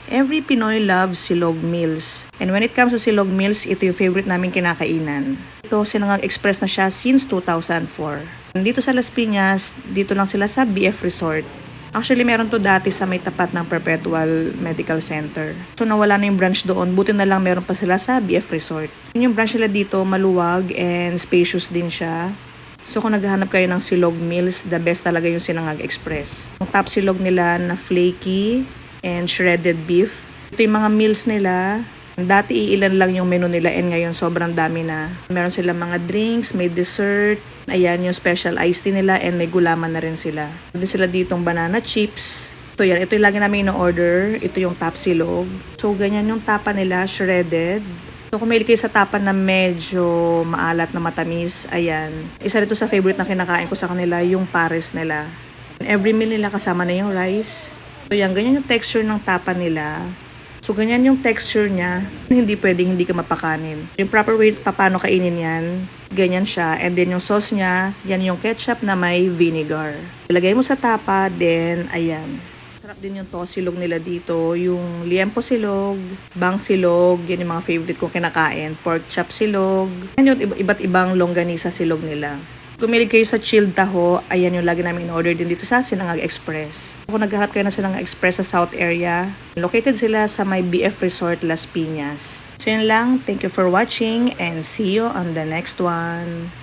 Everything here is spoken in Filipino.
Every Pinoy loves silog meals. And when it comes to silog meals, ito yung favorite namin kinakainan. Ito, Sinangag Express na siya since 2004. Dito sa Las Piñas, dito lang sila sa BF Resort. Actually, meron to dati sa may tapat ng Perpetual Medical Center. So, nawala na yung branch doon. Buti na lang meron pa sila sa BF Resort. Yung branch nila dito, maluwag and spacious din siya. So, kung naghahanap kayo ng silog meals, the best talaga yung Sinangag Express. Ang top silog nila na flaky and shredded beef. Ito yung mga meals nila. Dati iilan lang yung menu nila and ngayon sobrang dami na. Meron sila mga drinks, may dessert. Ayan yung special iced tea nila and may gulaman na rin sila. Meron sila ditong banana chips. Ito yan, ito yung lagi namin ino-order. Ito yung top silog. So ganyan yung tapa nila, shredded. So kung may kayo sa tapa na medyo maalat na matamis, ayan. Isa rito sa favorite na kinakain ko sa kanila, yung pares nila. Every meal nila kasama na yung rice. So yan, ganyan yung texture ng tapa nila. So ganyan yung texture niya. Hindi pwedeng hindi ka mapakanin. Yung proper way paano kainin yan, ganyan siya. And then yung sauce niya, yan yung ketchup na may vinegar. Ilagay mo sa tapa, then ayan. Sarap din yung tosilog nila dito. Yung liempo silog, bang silog, yan yung mga favorite kong kinakain. Pork chop silog. Yan yung iba't ibang longganisa silog nila. Kung mahilig kayo sa chilled taho, ayan yung lagi namin in-order din dito sa Sinangag Express. Kung naghahanap kayo na Sinangag Express sa South area, located sila sa may BF Resort Las Piñas. So yun lang, thank you for watching and see you on the next one.